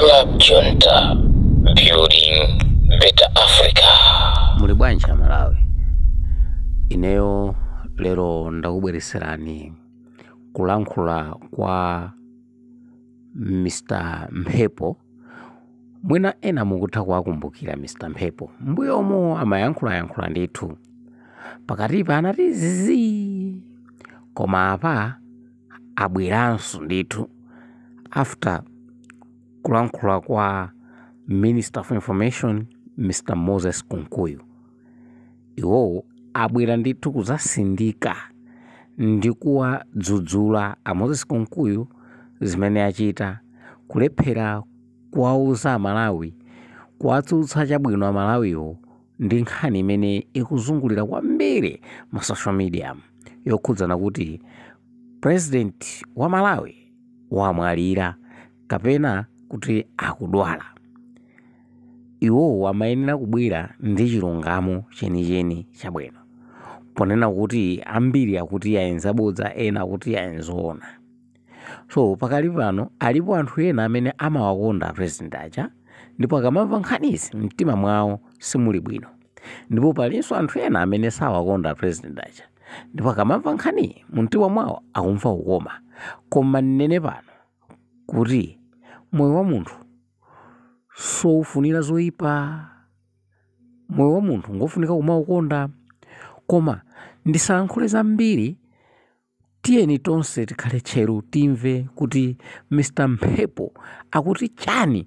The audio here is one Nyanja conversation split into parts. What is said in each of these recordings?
Club Junta, building better Africa. Muli bwanji Malawi. Ineyo lero ndakubwereserani kulankhula kwa Mr. Mphepo. Mwina ena mukutha kuwakumbukira Mr. Mphepo. Mbuyomo amayankhula ndithu. Pakatipa anati zizi. Koma apa abweranso ndithu after kulankhula kwa Minister of Information Mr. Moses Kunkuyu. Iwo abwera ndithu kuzasindika ndi kuwadzudzula a Moses Kunkuyu zimene achita kulephera kuwauza Malawi kuwatsutsa chabwino a Malawiwo ndi nkhani imene ikuzungulira kwambiri ma social media yokhudzana kuti President wa Malawi wamwalira kapena kuti akudwala. Iwo amayenera kubwera ndi chilungamo chenicheni chabwino, ponena kuti ambiri akuti yayenza bodza ena akuti yayenzoona. So pakali pano alipo anthu ena amene amawakonda president aja ndipo akamamva nkhanizi mtima mwawo simuli bwino, ndipo palinso anthu ena amene sawakonda president aja ndipo akamamva nkhani mumtima mwawo akumva ukoma. Koma nene pano kuti moyo wa munthu soufunira zoyipa, moyo wa munthu ngofunika kumaukonda. Koma ndisalankhule zambiri, tiyeni tonse tikhale tcheru timve kuti Mr. Mphepo akuti chani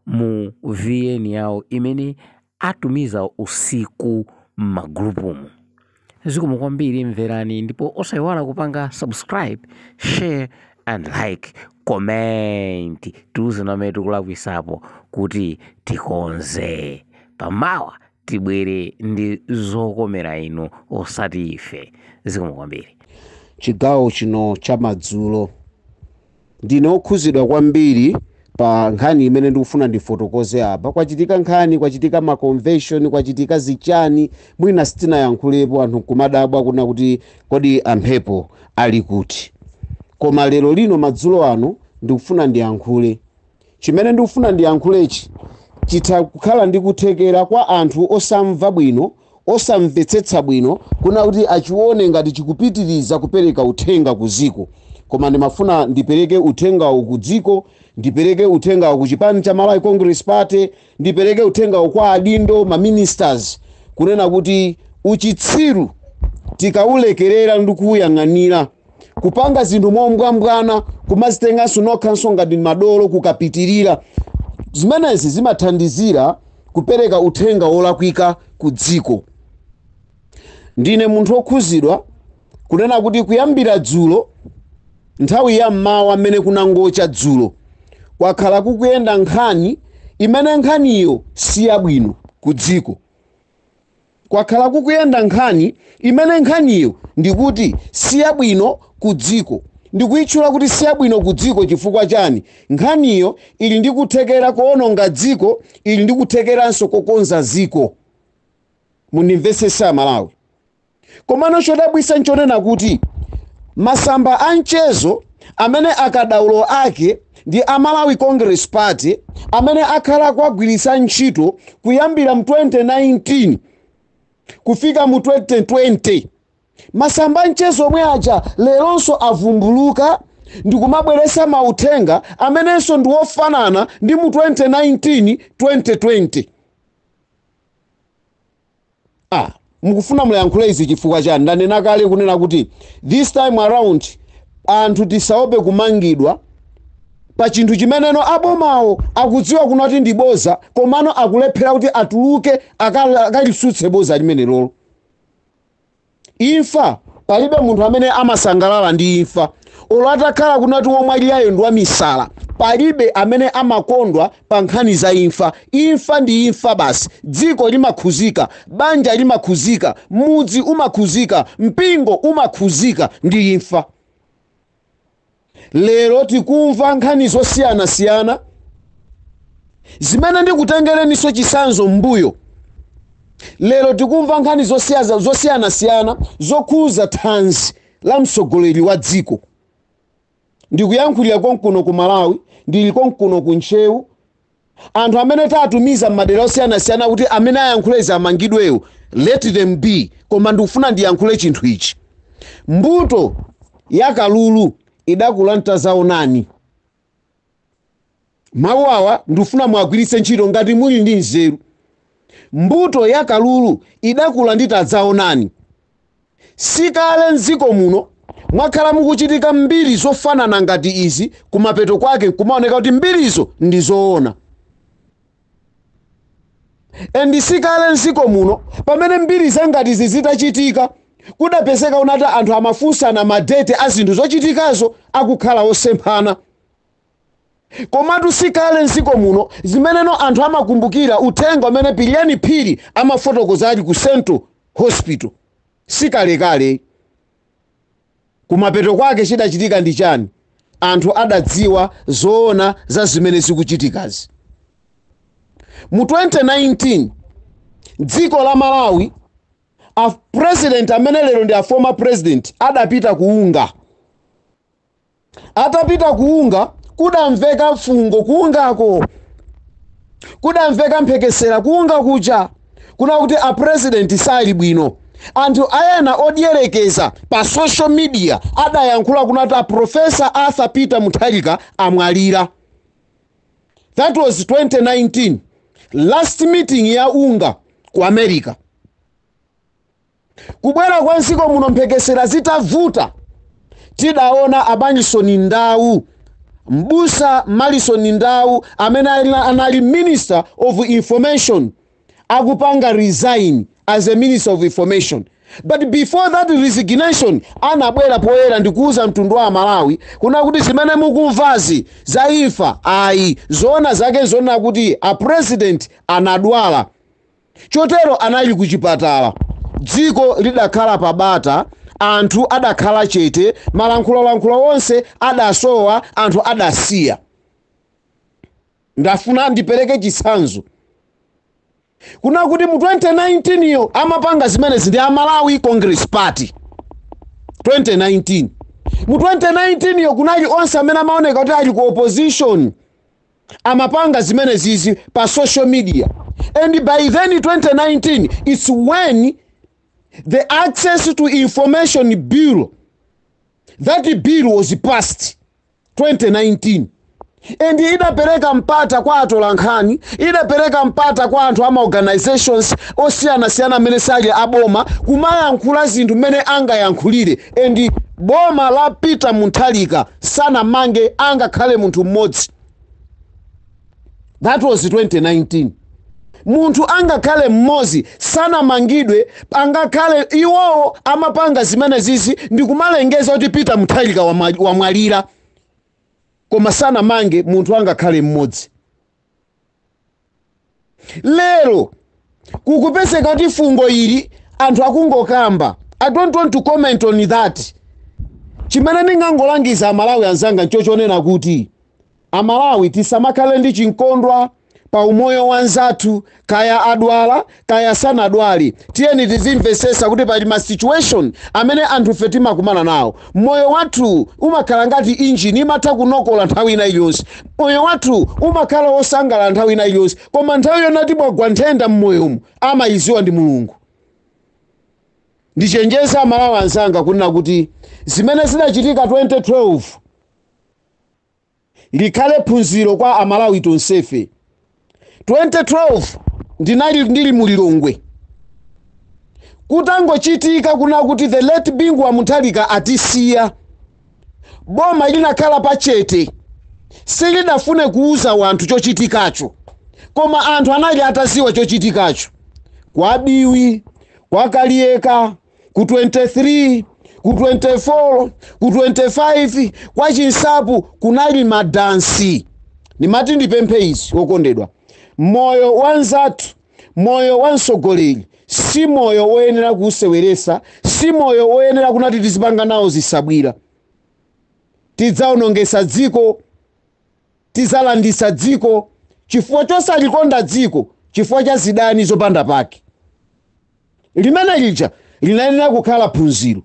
mu VN yawo imene atumiza usiku m'magrupumu. Zikomo kwambiri, mverani ndipo osayiwala kupanga subscribe, share and like, comment. Tiuze namene tikulakwisapo kuti tikonze pamawa tibwere ndi zokomera inu osati ife. Zikomo kwambiri. Chigawo chino chamadzulo ndine okhuzidwa kwambiri pa nkhani imene ndikufuna ndifotokoze apa. Kwachitika nkhani, kwachitika ma convention, kwachitika zichani, mwina sitinayankhulepo anthu kumadabwa kuna kuti kodi Amphepo ali kuti. Koma lero lino madzulo ano ndikufuna ndiyankhule. Chimene ndikufuna ndiyankhulechi chitha kukhala ndikuthekera kwa anthu osamva bwino, osamvetsetsa bwino, kuna kuti achione ngati chikupitiriza kupereka uthenga ku dziko. Koma ndimafuna ndipereke uthengawo ku dziko, ndipereke uthengawo ku chipani cha Malawi Congress Party, ndipereke uthengawo kwa adindo, ma ministers, kunena kuti uchitsiru tikaulekerera ndikuyang'anira kupanga zinthu momwambwana kumazitenganso nokhanso ngati madolo kukapitirira, zimenezi zimathandizira kupereka uthenga wolakwika ku dziko. Ndine munthu okhuzidwa kunena kuti kuyambira dzulo, nthawi ya mmawa amene kunangocha dzulo, kwakhala kukuyenda nkhani imene nkhaniyo si yabwino ku dziko. Kwakhala kukuyenda nkhani imene nkhaniyo ndikuti si yabwino ku dziko. Ndikuyitchula kuti si yabwino ku dziko chifukwa chani? Nkhaniyo ili ndi kuthekera kuononga dziko, ili ndi kuthekeranso kokonza dziko. Mundimvetsetse Malawi. Komano chodabwitsa nchonena kuti masamba a mchezo amene akadaulo ake ndi Malawi Congress Party amene akhala kwagwiritsa ntchito kuyambira mu 2019 kufika mu 2020, masamba mchezo omwe aja leronso avumbuluka ndi kumabweretsa mauthenga amenenso ndi ofanana ndi mu 2019-2020. Mukufuna muyankhule izi chifukwa chani? Ndanena kale kunena kuti this time around anthu tisaope kumangidwa pa chinthu chimeneno abomawo akudziwa kunoti ndi boza, komano akulephera kuti atuluke akalisutse boza limene lolo. Imfa, palibe munthu amene amasangalala ndi imfa. Olo atakhala kunoti womwalirayo ndi wamisala, palibe amene amakondwa pa nkhani za imfa. Imfa ndi imfa basi. Dziko limakhuzika, banja limakhuzika, mudzi umakhuzika, mpingo umakhuzika ndi imfa. Lero tikumva nkhani zosiyana-siyana zimene ndikutengereniso chisanzo mbuyo. Lero tikumva nkhani zosiyana-siyana zokhuza thanzi la mtsogoleri wa dziko. Ndikuyankhulira konkuno ku Malawi, ndili konkuno ku Nchewu, anthu amene tatumiza m'madera osiyanasiyana kuti amene ayankhuleza amangidweyo, let them be. Koma ndikufuna ndiyankhule chinthu ichi. Mbuto ya kalulu idakula ntazaonani. Mawu awa ndikufuna mwagwiritse ntchito ngati muli ndi nzeru. Mbuto ya kalulu idakula nditadzaonani. Sikale mdziko muno mwakhala mukuchitika mbiri zofanana ngati izi, kumapeto kwake kumaoneka kuti mbirizo ndi zoona. Endi sikale mdziko muno pamene mbiri zangati izi zitachitika, kudapezeka unati anthu amafunsana madete a zinthu zochitikazo akukhala osemphana. Komatu sikale mdziko muno zimeneno anthu amakumbukira uthenga umene Piliani Phiri amafotokoza ali ku Central Hospital. Sikalekale. Kumapeto kwake chidachitika ndi chani? Anthu adadziwa zoona za zimene zikuchitikazi. Mu 2019 dziko la Malawi, a president amene lero ndi a former president adapita kuunga. Atapita kuunga kudamveka fungo kuungako. Kudamveka mphekesera kuunga kucha. Kuna kuti a president sali bwino. Anthu ayena odierekeza pa social media adayankhula kunati a Professor Arthur Peter Mutharika amwalira. That was 2019. Last meeting ya unga ku America. Kubwera kwa nsiko muno mphekesera zitavuta, tidaona Abanisoni Ndau, Mbusa Malisoni Ndau amene anali Minister of Information akupanga resign as a Minister of Information. But before that resignation, anabwera poyera ndikuuza mtundu wa Malawi kuna kuti zimene mukumvazi zaifa ayi, zona zake zona kuti a president anadwala. Chotero anali kuchipatala. Dziko lidakhala pabata, anthu adakhala chete, malankhulo wonse adasowa, anthu adasiya. Ndafuna ndipereke chitsanzo. Kuna kuti mu 2019 yo amapanga zimene ndi Malawi Congress Party. 2019. Mu 2019 yo kunali onse amene amaoneka kuti ali ku opposition amapanga zimene zizi pa social media. And by then 2019 it's when the Access to Information Bill, that bill was passed 2019. And idapereka mpata kwa atolankhani, idapereka mpata kwa anthu ama organizations osiyana-siyana amene sali aboma kumayankhula zinthu mene angayankhulire. And boma la Peter Mutharika sana mange angakhale munthu mmodzi. That was 2019. Munthu angakhale mmodzi sana mangidwe, angakhale iwowo amapanga zimene zizi ndi kumalengeza kuti Peter Mutharika wamwalira. Koma sana mange munthu angakhale mmodzi. Lero kukupezeka kuti fungo ili anthu akungokamba. I don't want to comment on that. Chimene ndingangolangiza Amalawi anzanga nchochonena kuti Amalawi tisamakhale ndi chinkondwa pa umoyo wanzathu, kaya adwala kaya sanadwali. Tiyeni tizimvesesa kuti pali ma situation amene anthu fetima kumana nawo. Moyo wathu umakhala ngati engine imatha kunokola nthawi ina iliyonse. Moyo wathu umakhala osangala nthawi ina iliyonse. Koma nthawi yona tibwagwa nthenda mmoyomu amayiziwa ndi Mulungu. Ndichenjeza Amalawi anzanga kunena kuti zimene zidachitika 2012 likhale phunziro kwa Amalawi tonsefe. 2012 ndili mulilongwe. Kutangochitika kuna kuti the late Bingwa Mutharika atisiya. Boma linakhala pachete. Silidafune kuuza wanthu chochitikacho. Koma anthu anali ataziwa chochitikacho. Kwa Biwi, kwa Kalieka, ku 23, ku 24, ku 25, kwa Chinsapu kunali madansi. Nimati ndipemphe izi wokondedwa. Moyo wanzatu, moyo wansogoleri, si moyo woyenera kuseweresa, si moyo woyenera kunati tizipanga nawo zisabwira. Tidzaonongesa dziko, tidzalandisa dziko, chifukwa chosalikonda dziko, chifukwa cha zidani zopanda pake. Limene lija linayenera kukhala phunziro.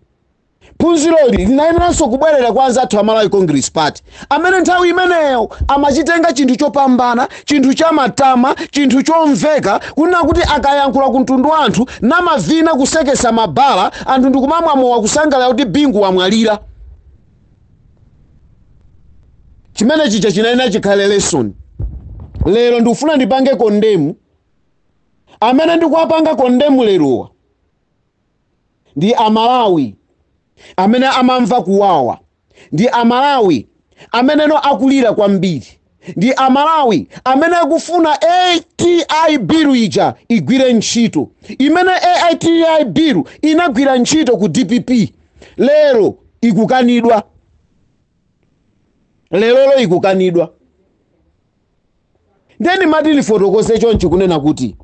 phunziroli linayeneranso kubwerera kwa anzathu a Malawi Congress Party amene nthawi imeneyo amachitenga chinthu chopambana, chinthu chamatama, chinthu chomveka, kunena kuti akayankhula ku mtundu wa anthu namavina kusekesa mabala, anthu ndikumamwamowa kusangalala kuti bingu wamwalira. Chimene chicha chinayenera chikhale lesson. Lero ndikufuna ndipange kondemu, amene ndikuwapanga kondemu lerowa ndi Amalawi amene amamva kuwawa, ndi Amalawi amene no akulira kwambiri, ndi Amalawi amene akufuna ATI bill ija igwire ntchito, imene ATI bill inagwira ntchito ku DPP lero ikukanidwa. Lero ikukanidwa. Ndeni mati lifotokoze chonchi kunena kuti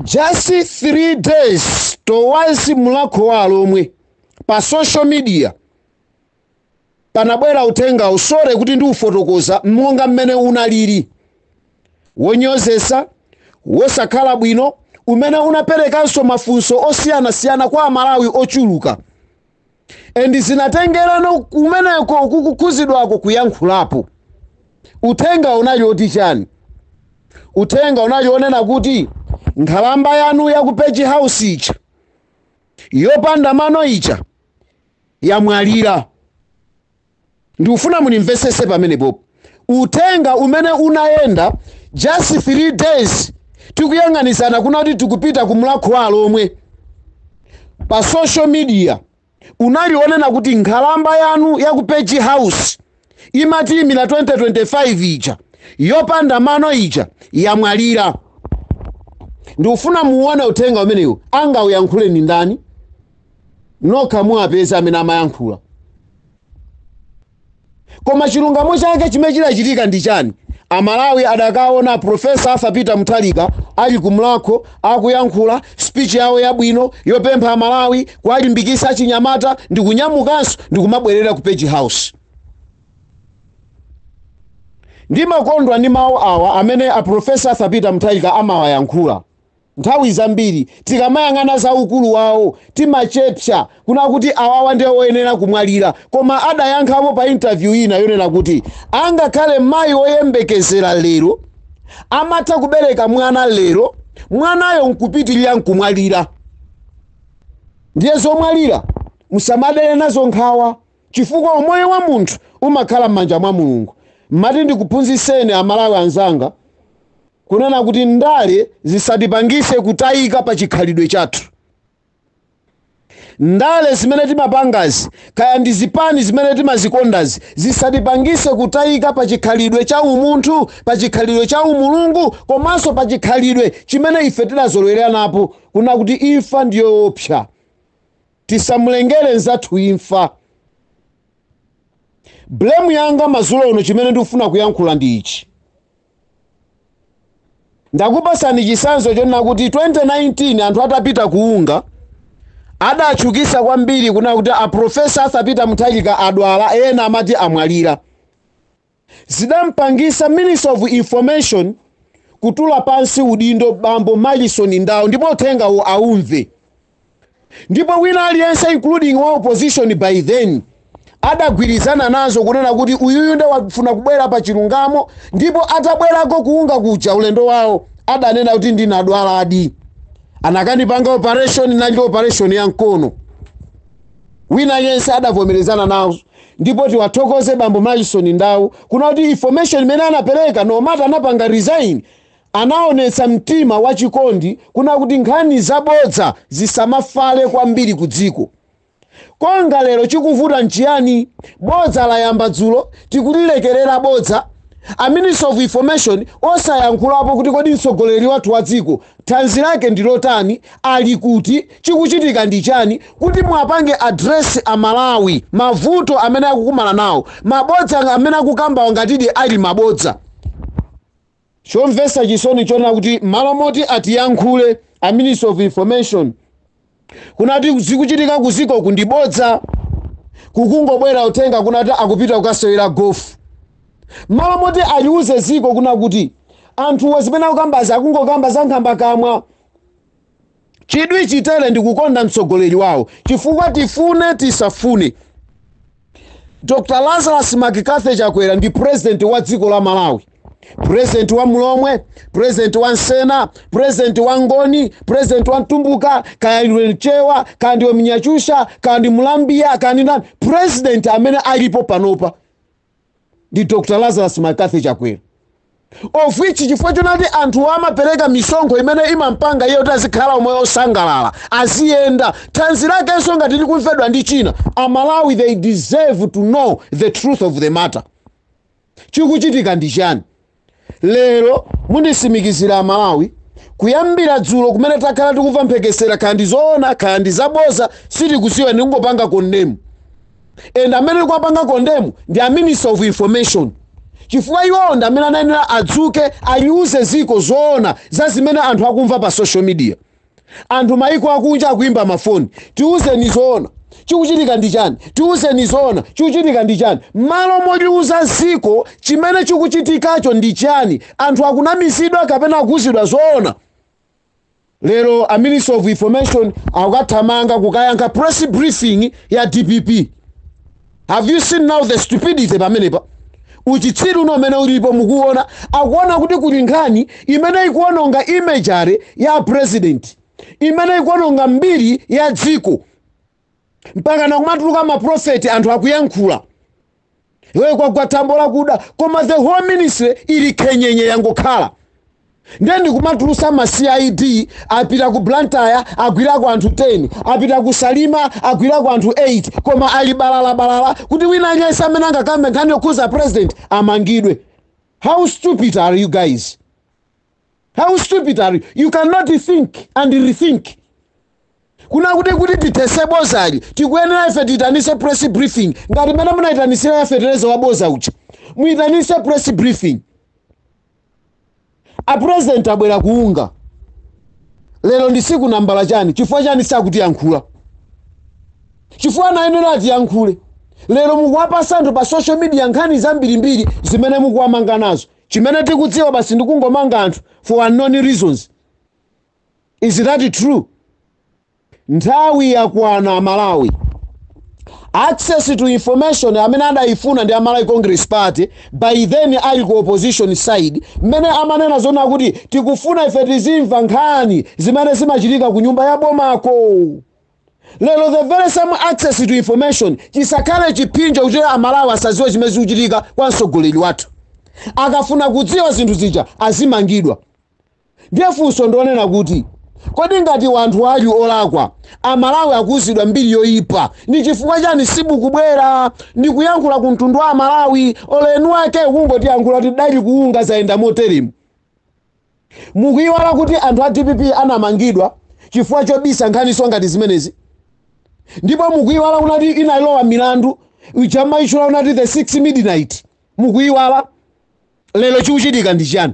just 3 days towards mulakho wa lomwe pa social media panabwera uthenga usore kuti ndi ufotokoza monga mmene unaliri, wonyozesa, wosakhala bwino, umene unaperekanso mafunso osiyanasiyana kwa Amalawi ochuluka, endi zinatengerano kumeneko kukukhuzidwako kuyankhulapo. Uthenga unali oti chani? Uthenga unali onena kuti nkhalamba yanu ya ku Page House icha yopanda mano icha yamwalira. Ndikufuna munimvesese pamene popo. Uthenga umene unayenda just 3 days tikuyang'anisana kuna kuti tikupita ku mulakho wa lomwe pa social media unali onena kuti nkhalamba yanu ya ku Page House imati imira 2025 ija yopanda mano ija yamwalira. Ndikufuna muone uthenga umeneyo anga uyankhule ni ndani, nokha muapeza amene amayankhula. Koma chilungamo chake chimene chilachitika ndi chani? Amalawi adakaona Professor Arthur Peter Mutharika ali kumulakho akuyankhula speech yawo yabwino yopempha Amalawi kuwalimbikitsa chinyamata ndi kunyamukanso ndi kumabwerera ku Page House. Ndimakondwa ndi mawu awa amene a Professor Arthur Peter Mutharika amawayankhula. Nthawi zambiri tikamayang'ana za ukulu wawo timachepsa kuna kuti awawa ndiye oyenera kumwalira, koma adayankhapo pa interview ina yonena kuti angakhale mayi oyembekezera lero amatha kubereka mwana lero, mwanayo nkupitirira nkumwalira. Ndiye zomwalira musamadere nazo nkhawa, chifukwa umoyo wa munthu umakhala m'manja mwa Mulungu. Mati ndikuphunzitseni Amalawi anzanga kunena kuti ndale zisadipangise kutayika pa chikhalidwe chathu. Ndale zimene timapangazi kaya ndi zipani zimene timazikondazi zisadipangise kutayika pa chikhalidwe cha umunthu, pa chikhalidwe cha umulungu, komanso pa chikhalidwe chimene ife tinazolowera napo kuna kuti imfa ndiyo opsa. Tisamulengere nzathu imfa. Blame yanga mazulo uno chimene ndikufuna kuyankhula ndi ichi. Ndakupasani chisanzo chonena kuti 2019 anthu atapita kuunga adachukisa kwambiri kuna kuti a Professor Arthur Peter Mutharika adwala, ena amati amwalira. Zidampangisa Minister of Information kutula pansi udindo bambo Malison Ndau ndipo uthenga aumve. Ndipo wina aliyense including wa opposition by then adagwirizana nazo kunena kuti uyuyu nde wafuna kubwera pa Chilungamo, ndipo atabwerako kuunga kuja ulendo wawo adanena kuti ndinadwala adi. Anakanipanga operation na operation ya mkono. Wina yense adavomerezana nazo. Ndipo tiwathokoze bambo Malison Ndau kuna kuti information imene anapereka no matter anapanga resign, anaonetsa mtima wa chikondi kuna kuti nkhani zabodza zisamafale kwambiri ku dziko. Konga lero chikuvuta nchiyani? Bodza layamba dzulo tikulilekerera bodza. A Minister of Information osayankhulapo kuti kodi mtsogoleri wathu wa dziko thanzi lake ndilotani, ali kuti, chikuchitika ndi chani, kuti mwapange address Amalawi mavuto amene akukumana nawo, mabodza amene akukamba ngatidi ali mabodza. Chomvesa chisoni chona kuti malo moti atiyankhule a Minister of Information kunati zikuchitika kuziko kundibodza, kukungobwera utenga kunati akupita kukasewera golf. Malo moti aliuze ziko kuna kuti anthu wazipena kukambaza akungokamba za nkhamba kamwa. chidwi chitere ndikukonda mtsogoleri wawo chifukwa tifune tisafune. Dr. Lazarus Makikathe Chakwera ndi president wa dziko la Malawi, president wa Mulomwe, president wa Nsena, president wa Ngoni, president wa Mtumbuka, kaya Chewa, kandi wa Mnyachusha, kandi Mulambia, kandi nani, president amene alipo panopa ndi Dr. Lazarus Makikathe Chakwera, of which chifukwa chonati anthu amapereka misonkho imene imampanga iye kuti azikhala omwe osangalala aziyenda thanzi lakenso ngati likumvedwa ndi China. Amalawi, they deserve to know the truth of the matter. Chikuchitika ndi chani? Lero mundisimikizira Amalawi kuyambira dzulo kumene takhala tikumva mphekesera kandi zoona kandi zaboza sitikusiwa ndingopanga condemn. And amene tikupanga condemn ndi a Minister of Information. Chifukwa iwo ndi amene anayenera adzuke aliuze ziko zoona za zimene anthu akumva pa social media. Anthu maiko akunja akuimba mafoni, tiuzeni zoona chikuchitika ndi chani, tiuzeni zoona chikuchitika ndi chani. Malo modiuza ziko chimene chikuchitikacho ndi chani, anthu akunamizidwa kapena akuzidwa zoona. Lero a Minister of Information akathamanga kukayankha press briefing ya DPP. Have you seen now the stupidity pamenepa? Uchitsiru unomene ulipo mukuona akuona kuti kuli nkhani imene ikuononga imagery ya president, imene ikuononga mbiri ya dziko, mpaka na kumatuluka maprofeti anthu akuyankhula iwe kwa tambola kuda koma the whole ministry ili khenyenye yangokhala. Ndi kumatulusa ma CID apita ku Blantyre agwira kwa anthu 10, apita ku Salima agwira kwa anthu 8, koma ali balala kuti wina anyesa amene angakambe nkhani yokuza president amangidwe. How stupid are you guys? How stupid are you? You cannot think and rethink. Kuna kuti titese bozali tikuyenera ife titanise press briefing ngati mena munaitanisa ife tereza waboza uchi muitanise press briefing. A president abwera kuunga lero ndi siku nambala chani, chifukwa chani sakuti yankhula, chifukwa nayenera ati yankhule. Lero mukuwapa santhu pa social media nkhani zambirimbiri zimene mukuwamanga nazo, chimene tikudziwa basi ndikungomanga anthu for unknown reasons. Is that true? Nthawi yakwana Malawi. Access to information amene adayifuna ndi Malawi Congress Party by then ali ku opposition side mene amanena zona kuti tikufuna ife tizimva nkhani zimene zimachitika ku nyumba ya bomako. Lero the very same access to information chisakhale chipinjo kuti Amalawi asaziwe chimene chikuchitika kwa mtsogoleri wathu. Akafuna kudziwa zinthu zija azimangidwa. Ndiye funso ndionena kuti kodi ngati wanthu ali olakwa Amalawi akuzidwa mbiri yoyipa ndi chifukwa chani sibukubwera ndi kuyankhula ku mtundu wa Amalawi olenu wake kungoti yankhula kuti dali kuunga zaenda moterimu. Mukuyiwala kuti anthu a DPP anamangidwa chifukwa chobisa nkhani ngati zimenezi, ndipo mukuyiwala kunati inalowa milandu uchama ichula unati the 6 midnight. Mukuyiwala lero chikuchitika ndi chani?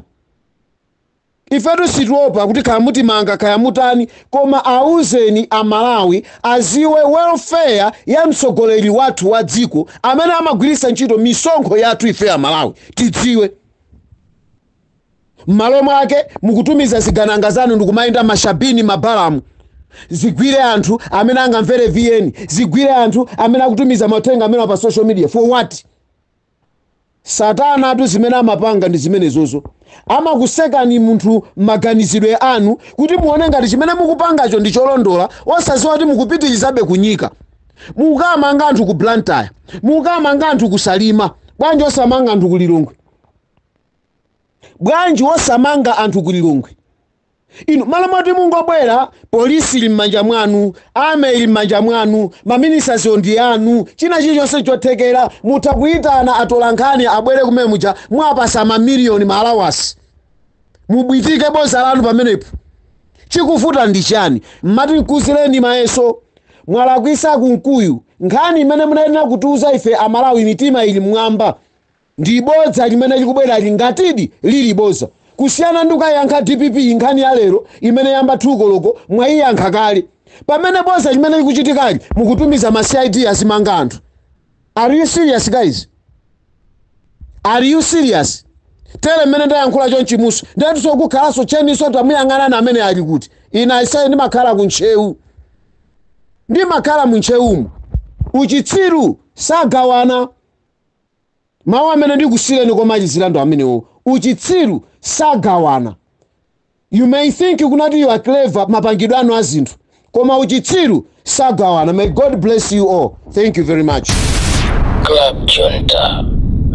Ifetu situopa kuti kamuti manga kayamutani koma auzeni Amalawi aziwe welfare ya mtsogoleri wathu wa dziko amene amagwirisa ntchito misonkho yathu ife Amalawi tidziwe. M'malo mwake mukutumiza zigananga zanu ndikumayenda mashabini mabalamu zigwire anthu amene angamvere VN, zigwire anthu amene akutumiza mauthenga amene pa social media. For what? Satana atu zimene amapanga ndi zimene zozo. Amakusekani munthu maganizidwe anu kuti muone ngati chimene mukupangacho ndi cholondola osaziwa kuti mukupitirizabe kunyika. Mukamanga anthu ku Blantyre, mukamanga anthu ku Salima, bwanji osamanga anthu ku Lilongwe? Bwanji osamanga anthu ku Lilongwe? Inu malamati mungobwera polisi ili m'manja mwanu, ame ili m'manja mwanu, maministers ndi anu, china chilichonse chothekera mutakuyitana atolankhani abwere kumene muja mwapasa mamiliyoni malawasi. Mubwitike boza lanu pamenepo. Chikuvuta ndi chani? Mmati nkuzireni mayeso mwalakwisa Kunkuyu nkhani imene munayenera kutiuza ife Amalawi mitima ili mwamba ndi bodza limene likubwera lingatidi lili boza. Kusiyana ndukayankha DPP nkhani ya lero imene yamba thukoloko mwayiyankha kale. Pamene boza limene likuchitikali mukutumiza ma CID azimanga anthu. Are you serious guys? Are you serious? Tele mene ndayankhula chonchi musu ndati sokukhala so cheni so tamuyang'ana na amene ali kuti ina isayi ndimakhala kunchewu ndimakhala munchewumu uchitsiru sagawana mawu amene ndikusiyeni komachizira ndo amenewo uchitsiru sagawana. You may think kunati you are clever mapangidwe anu a zinthu koma uchitsiru sagawana. May God bless you all. Thank you very much. Club Junta,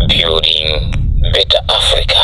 building better Africa.